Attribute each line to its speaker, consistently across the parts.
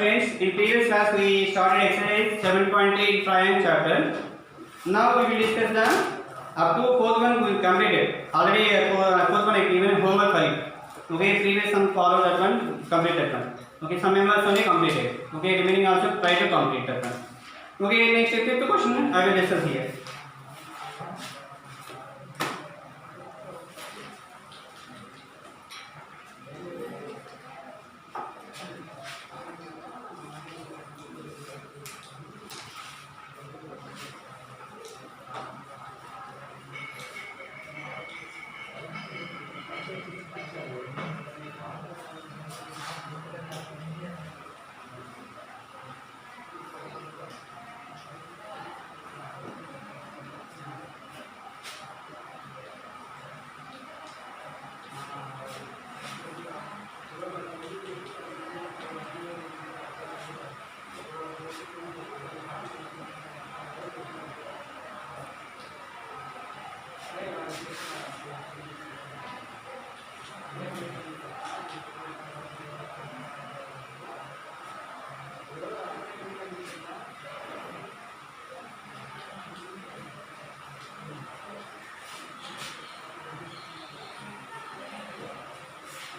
Speaker 1: friends, in previous class we started exercise 7.8 triangle chapter. Now we will discuss the up to fourth one we completed. Already fourth one I given homework for you. Okay, previous some follow that one, complete that one. Okay, some members only completed. Okay, remaining also try to complete that one. Okay, next fifth question I will discuss here.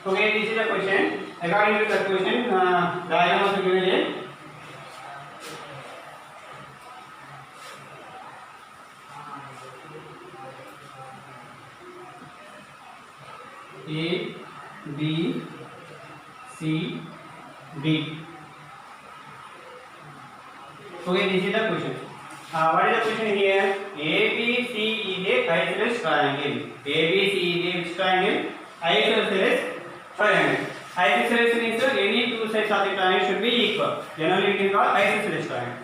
Speaker 1: Okay, this is the question. According to the question, diagram also given here. A, B, C, D. Okay, this is the question. What is the question here? A, B, C is a isosceles triangle. A, B, C is a triangle. Isosceles triangle. Isosceles means any two sides of the triangle should be equal. Generally, it is called isosceles triangle.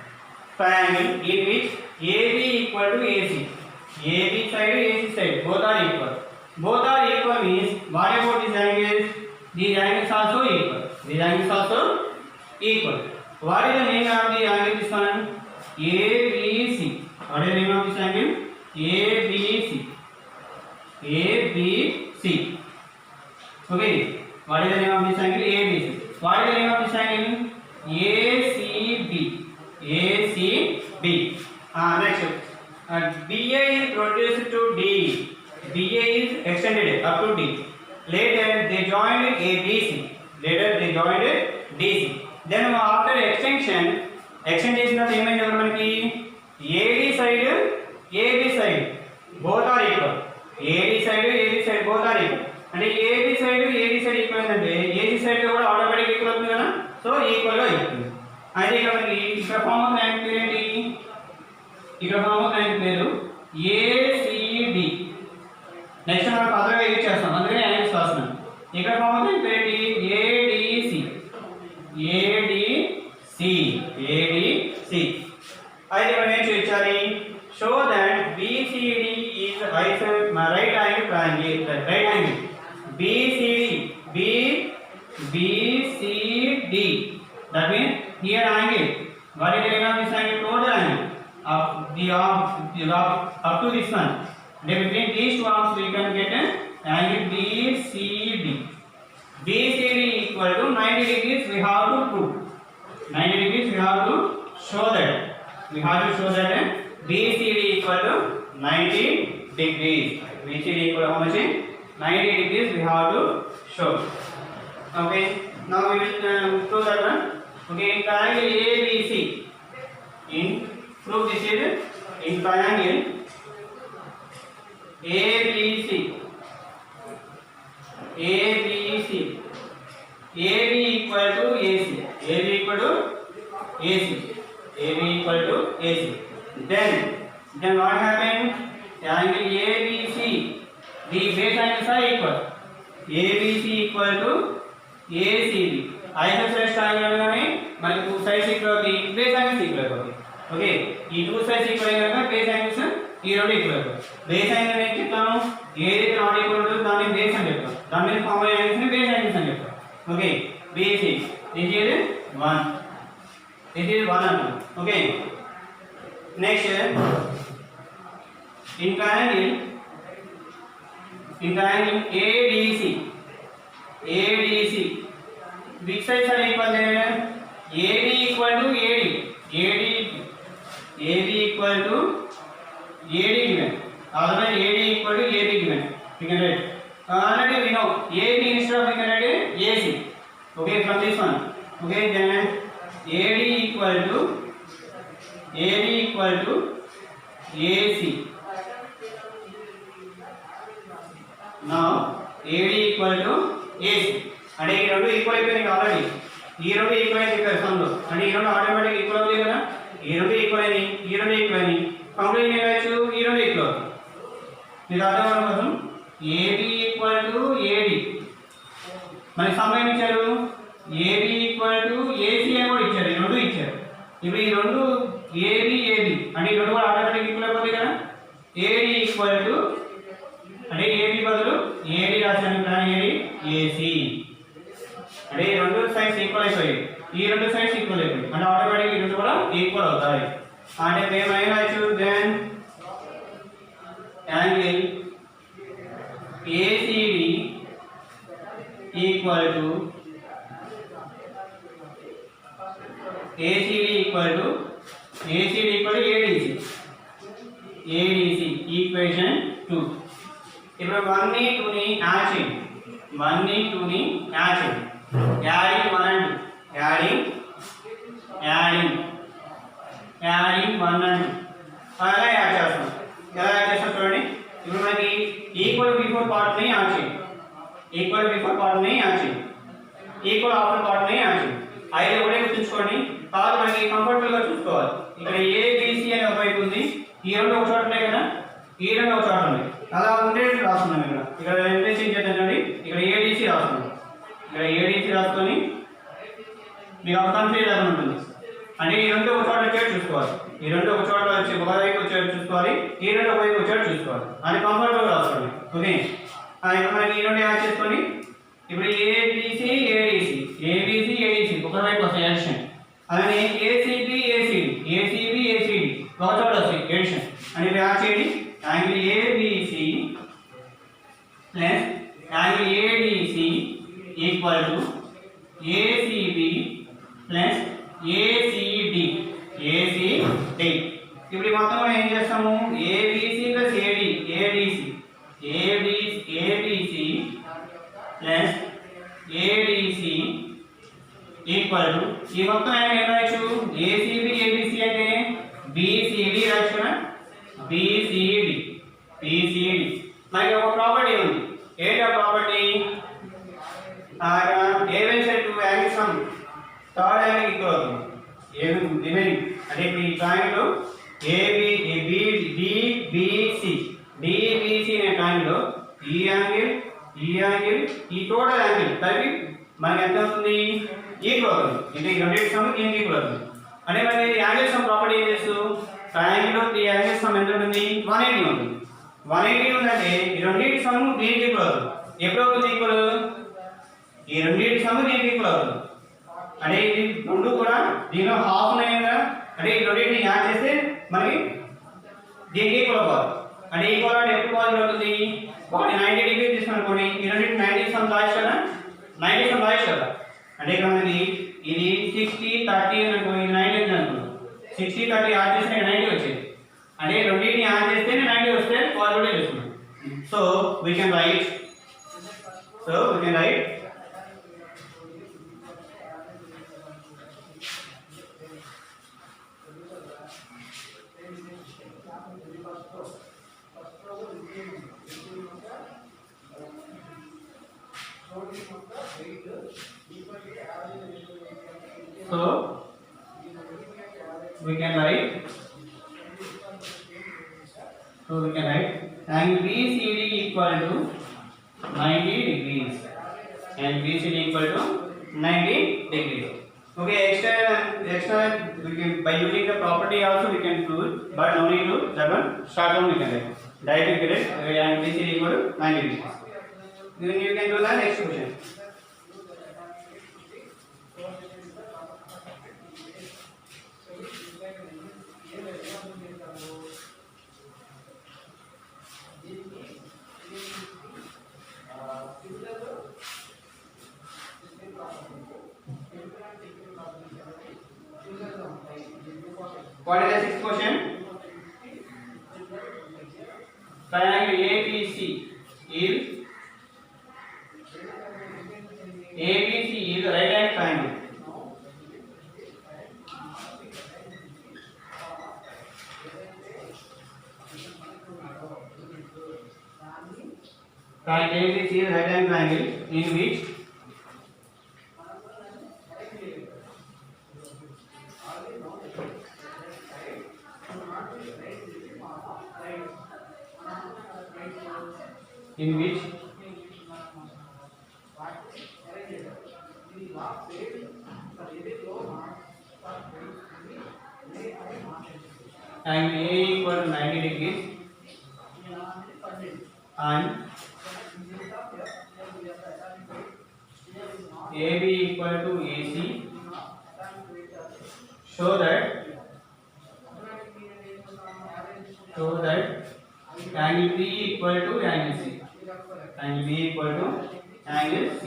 Speaker 1: Triangle in which AB equal to AC. AB side, AC side, both are equal. Both are equal means what about these angles? These angles also equal. These angles also equal. What is the name of the angle? This one ABC. What is the name of this angle? ABC. ABC. Okay. What is the name of this angle? ABC. What is the name of this angle? ACB. ACB. Next. BA is produced to D. BA is extended up to D. Later they joined ABC. Later they joined DC. Then after extension is the same as AD side, AB side, both are equal. AD side, both are equal. And AB side equal and AD side automatically equal. So equal equal. And ఇక్కడ form of triangle ఏంటి? ఇక్కడ form of triangle ACD. Next మనం పదవిగా use చేస్తాం, అందుకని angles రాస్తున్నాం. ఇక్కడ form of triangle ఏంటి? ADC. అయితే మనం ఏం చేయాలి? Show that BCD is right angle triangle. Right angle. BCD. That means here angle. What is the name of this angle? Total angle. Up to this one. Between these two arms we can get an angle BCD. BCD equal to 90 degrees. We have to prove. 90 degrees we have to show that. We have to show that BCD equal to 90 degrees. BCD equal to how much? 90 degrees we have to show. Okay. Now we will prove that one. Okay. In triangle ABC. Prove this is in triangle ABC. AB equal to AC. AB equal to AC. AB equal to AC. Then what happened? Angle ABC. The base angles are equal. ABC equal to ACB. Isosceles triangle అనగానే మనకి two sides equal అవుతాయి, base angles equal అవుతాయి. Okay, ఈ two sides equal అయినాక base angles ఈ రెండు equal అవుతాయి. base angle ఏం చెప్తాము? ఏది నాట్ ఈక్వల్ టు దాన్ని base అని చెప్తాం. దాని మీద ఫార్మ్ అయ్యే యాంగిల్స్ ని base angles అని చెప్తాం. Okay, BC this is 1. This is 1 అంటాం. Okay, next in triangle ADC. Which sides are equal there? AB equal to AD. AB equal to AD given. Otherwise AD equal to AB given. We can write. Already we know AB instead of we can write AC. Okay, from this one. Okay, then AD equal to AC. Now AD equal to AC. అంటే ఈ రెండు equal అయిపోయినాయి already. ఈ రెండు equal అయింది ఇక్కడ some లో. అంటే ఈ రెండు ఆటోమేటిక్ ఈక్వల్ అవుతాయి కదా. ఈ రెండు ఈక్వల్ అయినాయి, ఈ రెండు ఈక్వల్ అయినాయి. కంప్లీట్ ఏం రాయొచ్చు? ఈ రెండు ఈక్వల్ అవుతాయి. మీకు అర్థం అవడం కోసం AB ఈక్వల్ టు AD. మనకి సమ్ ఏమి ఇచ్చారు? AB ఈక్వల్ టు AC అని కూడా ఇచ్చారు. ఈ రెండు ఇచ్చారు. ఇప్పుడు ఈ రెండు AB అంటే ఈ రెండు కూడా ఆటోమేటిక్ ఈక్వల్ అయిపోతాయి కదా. AD ఈక్వల్ టు అంటే AB బదులు AD రాశాను కానీ AD AC. అంటే ఈ రెండు సైడ్స్ ఈక్వల్ అయిపోయాయి, ఈ రెండు సైడ్స్ ఈక్వల్ అయిపోయాయి. అంటే ఆటోమేటిక్ ఈ రెండు కూడా ఈక్వల్ అవుతాయి. అంటే మేము ఏం రాయొచ్చు? Then angle ACD equal to ADC. Equation 2. ఇప్పుడు 1 ని 2 ని యాడ్ చేయండి. 1 ని 2 ని యాడ్ చేయండి. Adding 1 and 2. Adding 1 and 2. అలా యాడ్ చేస్తాం. ఎలా యాడ్ చేస్తాం చూడండి. ఇప్పుడు మనకి ఈక్వల్ బిఫోర్ పార్ట్ ని యాడ్ చేయండి. ఈక్వల్ ఆఫ్టర్ పార్ట్ ని యాడ్ చేయండి. ఐదు ఒకటే గుర్తుంచుకోండి. కాదు మనకి కంఫర్టబుల్ గా చూసుకోవాలి. ఇక్కడ ABC అనే ఒక వైపు ఉంది, ఈ రెండు ఒక చోట ఉన్నాయి కదా, ఈ రెండు ఒక చోట ఉన్నాయి. అలా ఉండేది రాస్తున్నాం. ఇక్కడ ఎంట్రెన్స్ ఏం చేద్దామండి, ఇక్కడ ADC రాస్తున్నాం. ఇక్కడ ADC రాసుకొని మీకు ఒక కన్ఫ్యూజ్ లాగా ఉంటుంది. అంటే ఈ రెండు ఒక చోట వచ్చేది చూసుకోవాలి, ఈ రెండు ఒక చోట వచ్చి ఒక వైపు వచ్చేది చూసుకోవాలి, ఈ రెండు ఒక వైపు వచ్చేది చూసుకోవాలి. అది కంఫర్టబుల్ రాసుకోండి. ఓకే, ఇప్పుడు మనకి ఈ రెండు యాడ్ చేసుకొని ఇప్పుడు ABC ADC ఒక వైపు వస్తాయి ఎడిషన్. అలానే ACB ACD ఒక చోట వస్తాయి ఎడిషన్. అని యాడ్ చేయండి. Angle ABC plus angle ADC equal to ACB plus ACD. ఇప్పుడు ఈ మొత్తం కూడా ఏం చేస్తాము? ABC plus ADC plus ADC equal to ఈ మొత్తం ఏం రాయొచ్చు? ACB ABC అంటే BCD రాయొచ్చు కదా. BCD మనకి ఒక ప్రాపర్టీ ఉంది. ఏంటి ఆ ప్రాపర్టీ? ఏవైనా సరే two angles some third angle equal అవుతుంది. రిమైనింగ్ అంటే ఇప్పుడు ఈ ట్రయాంగిల్ DBC అనే ట్రయాంగిల్ ఈ యాంగిల్ ఈ టోటల్ యాంగిల్ కలిపి మనకి ఎంత అవుతుంది? ఈక్వల్ అవుతుంది. అంటే ఈ రెండింటి సమ్ దీనికి ఈక్వల్ అవుతుంది. అంటే మనకి యాంగిల్ సమ్ ప్రాపర్టీ ఏం చేస్తూ ట్రయాంగిల్ ఈ యాంగిల్ సమ్ ఎంత ఉంటుంది? 180 ఉంటుంది. 180 ఉందంటే ఈ రెండింటి సమ్ దీనికి ఈక్వల్ అవుతుంది. ఎప్పుడు అవుతుంది ఈక్వల్? ఈ రెండింటి సమ్ దీనికి ఈక్వల్ అవుతుంది. అంటే ఇది రెండు కూడా దీనిలో హాఫ్ ఉన్నాయి కదా. అంటే ఈ రెండింటిని యాడ్ చేస్తే మనకి దీనికి ఈక్వల్ అవ్వాలి. అంటే ఈక్వల్ అంటే ఎప్పుడు పాజిటివ్ అవుతుంది? ఒకటి 90 డిగ్రీ తీసుకునుకోండి, ఈ రెండింటి 90 సమ్ రాయొచ్చు కదా, 90 సమ్ రాయొచ్చు కదా. అంటే ఇక్కడ మనకి ఇది 60 30 అనుకో, ఇది 90 ఉంది అనుకో, 60 30 యాడ్ చేస్తే 90 వచ్చేది. అంటే రెండింటిని యాడ్ చేస్తేనే 90 వస్తే పాజిటివ్ చేస్తున్నాం. So we can write angle BCD equal to 90 degrees and BCD equal to 90 degrees. Okay, extra we can, by using the property also we can prove it, but no need to that one start on we can write directly get angle BCD equal to 90 degrees. Then you can do the next question. What is the sixth question? Triangle ABC is right angle triangle. Triangle ABC is right angle triangle in which angle A equal to 90 degrees and AB equal to AC, show that angle B equal to angle C. Angle B equal to angle C.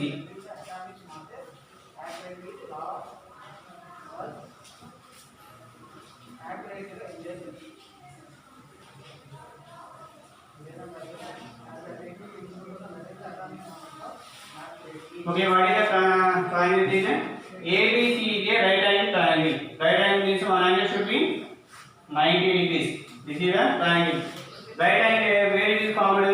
Speaker 1: Okay, what is the triangle thing? ABC is a right angle triangle. Right angle means one angle should be 90 degrees. This is a triangle. Right angle where it is formed? A.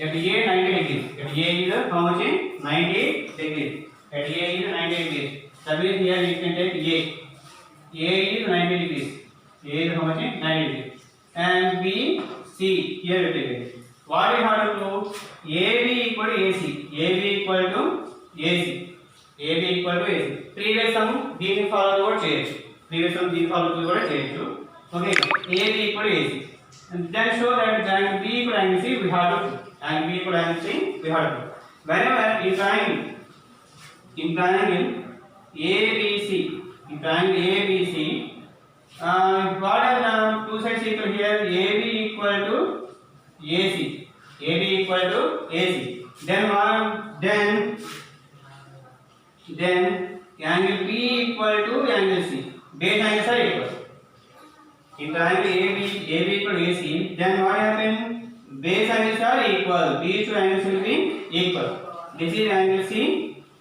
Speaker 1: At A 90 degrees. At A is how much? 90 degrees. At A is 90 degrees. That means here we can take A. A is 90 degrees. A is how much? 90 degrees. And B, C here we take it. What we have to do? AB equal to AC. AB equal to AC. AB equal to AC. Previous sum దీన్ని follow కూడా చేయొచ్చు. Previous sum దీన్ని follow కూడా చేయొచ్చు. Okay. AB equal to AC. And then show that angle B equal to angle C we have to. Angle B equal to angle C we have to. Whenever in triangle ABC, what are the two sides equal here? AB equal to AC. AB equal to AC. Then angle B equal to angle C. Base angles are equal. In triangle AB equal to AC, then what happens? Base angles are equal. These two angles will be equal. This is angle C.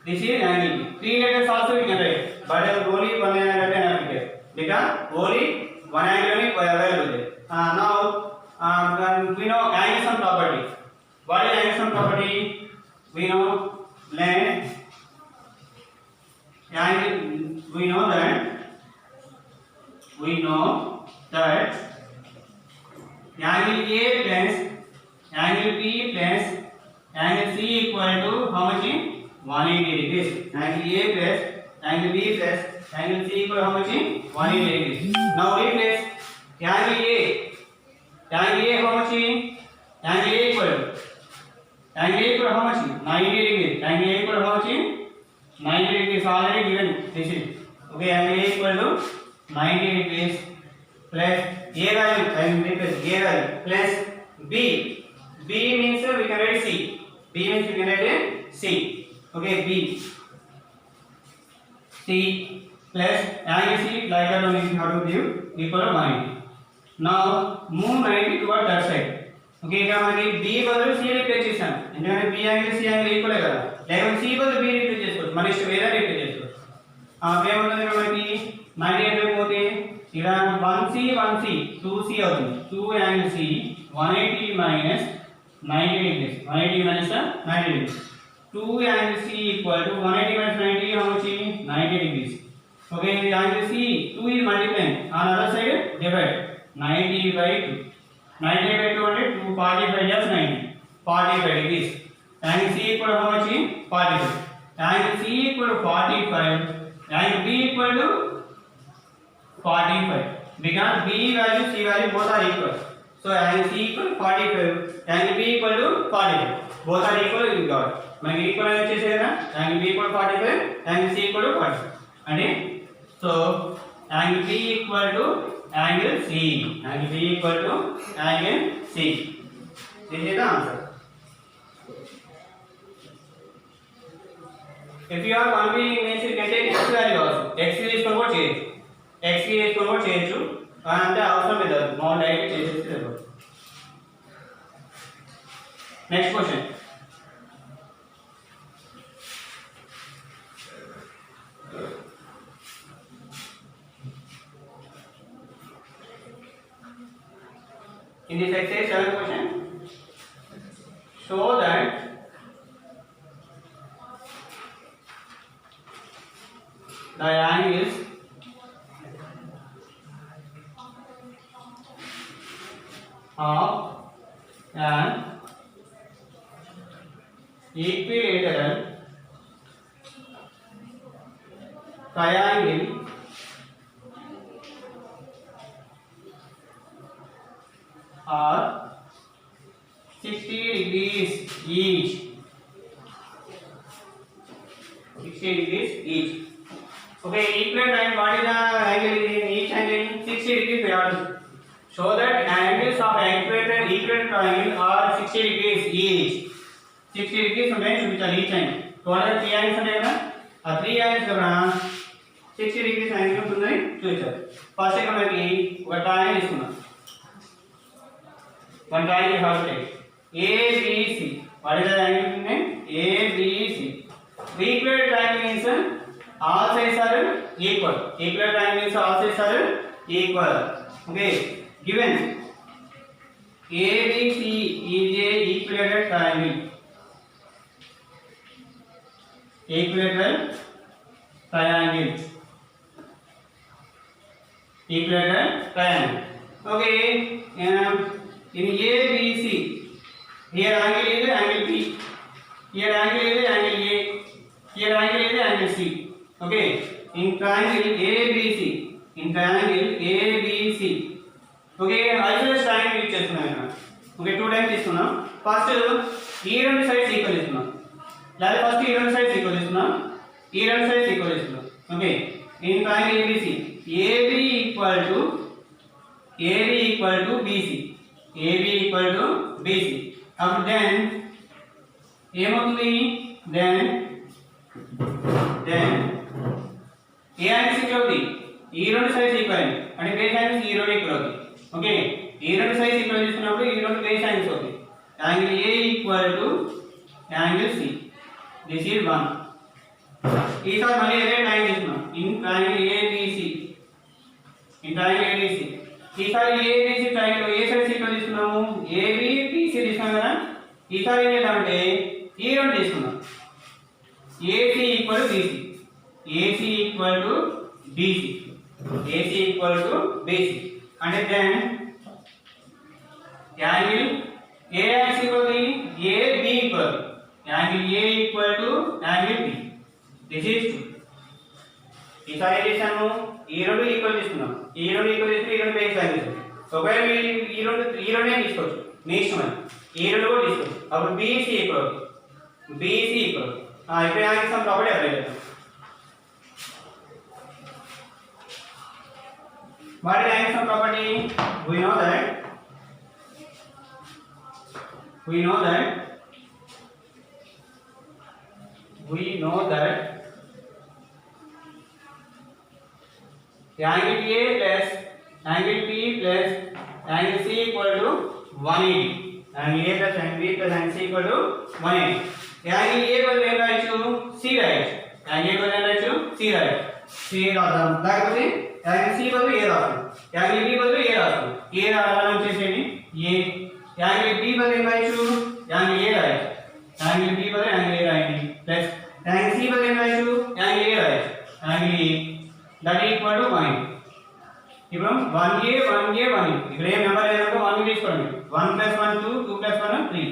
Speaker 1: This is angle B. Three letters also we can write, but only one angle can apply because only one angle only available there. Now we know angle sum property. What is angle sum property? We know length. We know that angle A plus angle B plus angle C equal to how much? 180 degrees. Angle A plus angle B plus angle C equal to how much? 180 degrees. Now replace angle A how much? Angle A equal to how much? 90 degrees. Angle A equal to how much? 90 degrees already given. This is okay. Angle A equal to 90 degrees plus A value. I will replace A value plus B. B means we can write C. B means we can write C. Okay, B. C plus angle C like that only we have to give equal to 90. Now move 90 toward that side. Okay, ఇక్కడ మనకి B బదులు C replace చేసాం. ఎందుకంటే B angle C angle equal కదా. లేకపోతే C బదులు B replace చేసుకోవచ్చు. మన ఇష్టం ఏదైనా రిప్లేస్ చేసుకోవచ్చు. ఏమవుతుంది మనకి 90 అంటే పోతే ఇక్కడ 1C 2C అవుతుంది. 2 angle C 180 minus 90 degrees. 180 minus 90 degrees. 2 angle C equal to 180 minus 90 how much? 90 degrees. Okay, the angle C 2 is multiplying. On other side divide 90 by 2. 90 by 2 అంటే 245 just 90. 45 degrees. Angle C equal to how much? 45. Angle C equal to 45. Angle B equal to 45. Because B value C value both are equal. So angle C equal to 45. Angle B equal to 45. Both are equal you got. మనకి equal అని వచ్చేసే కదా angle B equal to 45 angle C equal to 45 అంటే so angle B equal to angle C equal to angle C. This is the answer. If you are comparing means you can take x value also. X is equal to what? x కి వేసుకొని కూడా చేయొచ్చు అంటే అవసరం లేదు మామూలు direct చేసేస్తే సరిపోతుంది. Next question in this exercise 7 question show that the angles of an equilateral triangle are 60 degrees each. 60 degrees each. Okay, equilateral triangle. What is the angle in each angle? 60 degrees. We have to show that angles of equilateral triangle are 60 degrees each. 60 degrees ఉంటాయి చూపించాలి each angle. Total 3 angles ఉంటాయి కదా ఆ 3 angles కూడా 60 degrees angle ఉంటుందని చూపించాలి. First ఇక్కడ మనకి ఒక ట్రయాంగిల్ తీసుకున్నాం. One triangle have to take ABC. What is the angle name? ABC. The equilateral triangle means all sides are equal. Equilateral triangle means all sides are equal. Okay. Given ABC is a equilateral triangle. Equilateral triangle. Equilateral triangle. Okay. In ABC, here angle is angle B, here angle is angle A, here angle is angle C. Okay, in triangle ABC, okay, isosceles triangle use చేస్తున్నాను. Okay, two times తీసుకున్నాం. First ఈ రెండు sides equal చేస్తున్నాం. లేదా first ఈ రెండు sides equal చేస్తున్నాం. ఈ రెండు సైడ్స్ ఈక్వల్ చేస్తున్నాం. Okay, in triangle ABC, AB equal to BC. AB equal to BC. After then ఏమవుతుంది then A యాంగిల్స్ ఈక్వల్ అవుతాయి. ఈ రెండు సైడ్స్ ఈక్వల్ అయ్యాయి అంటే బేస్ యాంగిల్స్ ఈ రెండు ఈక్వల్ అవుతాయి. ఓకే, ఈ రెండు సైడ్స్ ఈక్వల్ చేసుకున్నప్పుడు ఈ రెండు బేస్ యాంగిల్స్ అవుతాయి. Angle A equal to angle C. This is 1. ఈసారి మళ్ళీ అదే ట్రయాంగిల్ తీసుకున్నాం. In triangle ABC. ఈసారి ABC ట్రయాంగిల్ ఏ సైడ్స్ ఈక్వల్ తీసుకున్నాము? AB BC తీసుకున్నాం కదా. ఈసారి ఏం చేద్దామంటే ఈ రెండు తీసుకున్నాం. AC equal to BC. AC equal to BC. AC equal to BC. అంటే then angle A axis equal to AB equal angle A equal to angle B. This is 2. ఈసారి ఏం చేసాము? ఈ రెండు ఈక్వల్ తీసుకున్నాం. ఈ రెండు ఈక్వల్ తీసుకుని ఈ రెండు బేస్ యాంగిల్స్. ఒకవేళ ఈ రెండే తీసుకోవచ్చు మీ ఇష్టం అని. ఈ రెండు కూడా తీసుకోవచ్చు. అప్పుడు BC ఈక్వల్ ఇప్పుడు యాంగిల్ సమ్ ప్రాపర్టీ అప్లై చేద్దాం. What is angle sum property? We know that angle A plus angle B plus angle C equal to 180. Angle A plus angle B plus angle C equal to 180. Angle A బదులు ఏం రాయొచ్చు? C రాయొచ్చు. Angle A బదులు ఏం రాయొచ్చు? C రాయొచ్చు. C రాద్దాం. లేకపోతే యాంగిల్ C బదులు A రాస్తాం. యాంగిల్ B బదులు A రాస్తాం. A రావాలని వచ్చేసేయండి A. యాంగిల్ B బదులు ఏం రాయొచ్చు? యాంగిల్ A రాయొచ్చు. యాంగిల్ B బదులు యాంగిల్ A రాయండి. ప్లస్ యాంగిల్ C బదులు ఏం రాయొచ్చు? యాంగిల్ A రాయొచ్చు. Angle A that equal to 1. ఇప్పుడు 1A ఇక్కడ ఏ నెంబర్ లేదంటే 1 తీసుకోండి. 1 + 1 2, 2 + 1 3.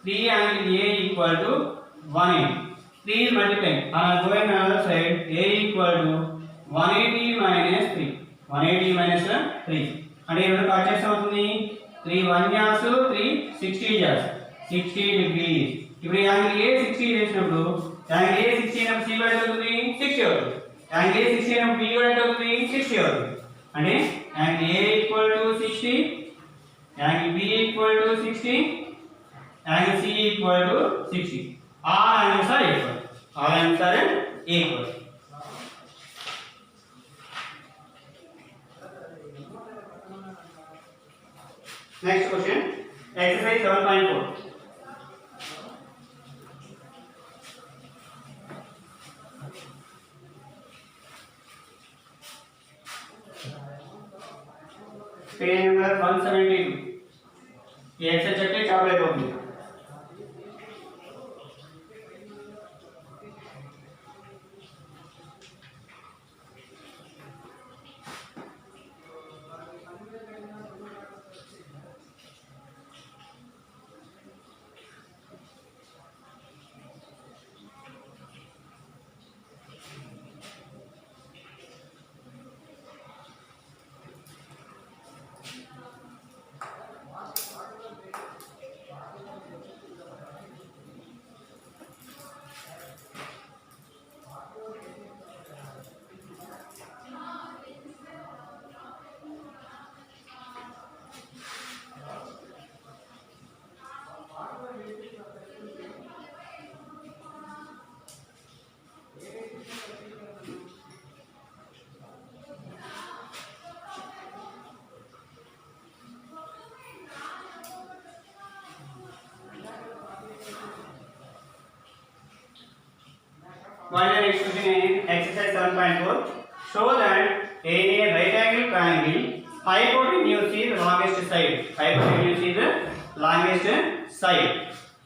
Speaker 1: 3 angle A equal to 180. 3 is multiplying. Going on other side, A equal to 180 minus 3. 180 minus 3. అంటే ఇక్కడ కట్ చేస్తే అవుతుంది 3 1 జాస్ 3 60 జాస్ 60 డిగ్రీస్. ఇప్పుడు యాంగిల్ A 60 చేసినప్పుడు యాంగిల్ A 60 అయినప్పుడు C వాల్యూ అవుతుంది 60 అవుతుంది. యాంగిల్ A 60 అయినప్పుడు B వాల్యూ అవుతుంది 60 అవుతుంది. అంటే angle A equal to 60, angle B equal to 60, angle C equal to 60. All angles are equal. Next question, exercise 7.4. Page number 172. ये exercise चट्टे चावले होगी. What is the next question in exercise 7.4? Show that in a right angle triangle, hypotenuse is the longest side. Hypotenuse is the longest side.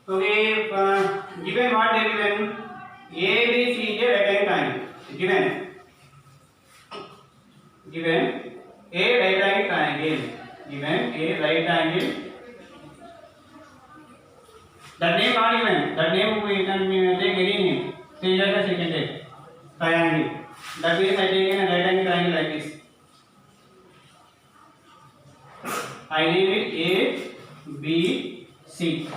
Speaker 1: Okay, given what they given? ABC is a right angle triangle. Given a right angle triangle. Given a right angle. That name not given. That name we can take any name. Take that as second take. Triangle. That means I take a right angle triangle like this. I name it A, B, C.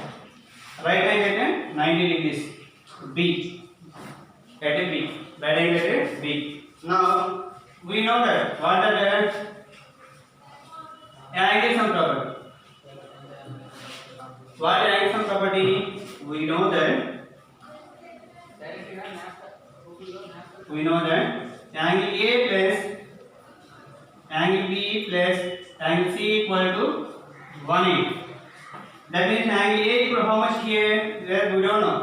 Speaker 1: Right angle at 90 degrees. B. At a B. Right angle at a B. Now we know that what are the angle sum property. What is angle sum property? We know that angle A plus angle B plus angle C equal to 180. That means angle A equal how much here? There we don't know.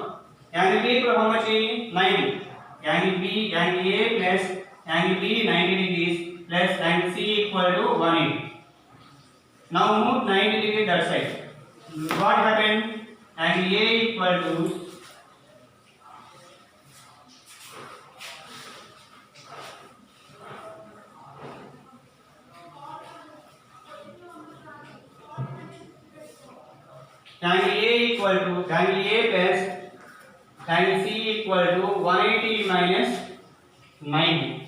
Speaker 1: Angle B equal how much is 90. Angle A plus angle B 90 degrees plus angle C equal to 180. Now move 90 degrees that side. What happened? Angle A equal to angle A equal to angle A plus angle C equal to 180 minus 90.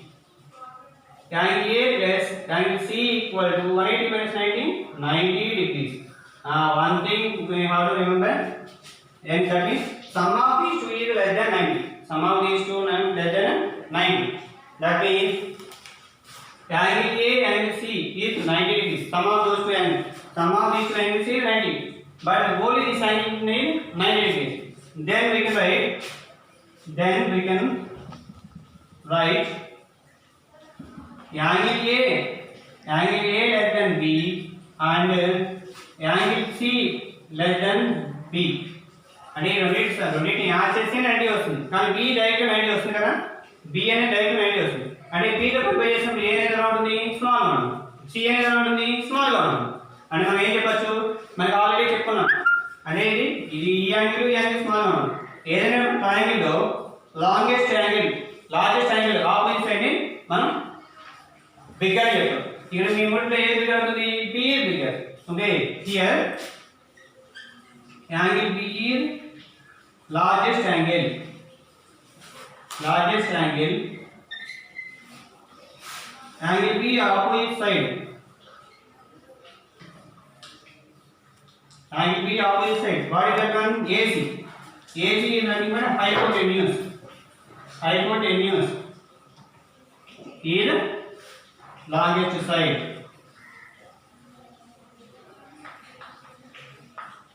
Speaker 1: Angle A plus angle C equal to 180 minus 90, 90 degrees. One thing we have to remember, and that is sum of these two is less than 90. Sum of these two is less than 90. That means angle A and C is 90 degrees. Sum of those two angles. Sum of these two angles is 90. But only this angle is 90 degrees. Then we can write angle A less than B and angle C less than B. అంటే రెండింటిని add చేస్తే 90 వస్తుంది. కానీ B direct 90 వస్తుంది కదా. B అనేది direct 90 వస్తుంది. అంటే B తో కంపేర్ చేసినప్పుడు A అనేది ఎలా ఉంటుంది? స్మాల్ గా ఉంటుంది. C అనేది ఎలా ఉంటుంది? స్మాల్ గా ఉంటుంది. అంటే మనం ఏం చెప్పొచ్చు? మనకి ఆల్రెడీ చెప్పుకున్నాం. అనేది ఇది ఈ యాంగిల్ స్మాల్ గా ఉంటుంది. ఏదైనా ట్రయాంగిల్ లో లార్జెస్ట్ యాంగిల్ ఆపోజిట్ సైడ్ ని మనం బిగ్ అని చెప్తాం. ఇక్కడ మీ ముందు ఏది బిగ్గర్ అవుతుంది? B is bigger. Okay, here angle B is largest angle. Angle B opposite side. Angle B opposite side. What is that one? AC. AC is nothing but hypotenuse. Hypotenuse is longest side.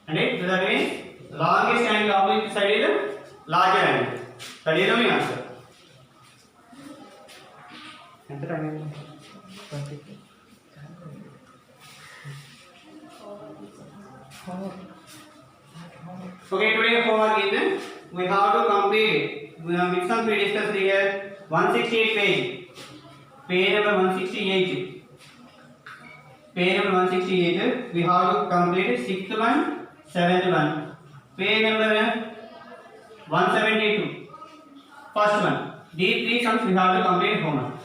Speaker 1: And that means longest angle opposite side is larger angle. That is the answer. ఎంత time Okay, today homework is we have to complete which sums we discussed here. 168 page number 168. Page number 168. We have to complete sixth one, seventh one. Page number 172. First one. These three sums we have to complete homework.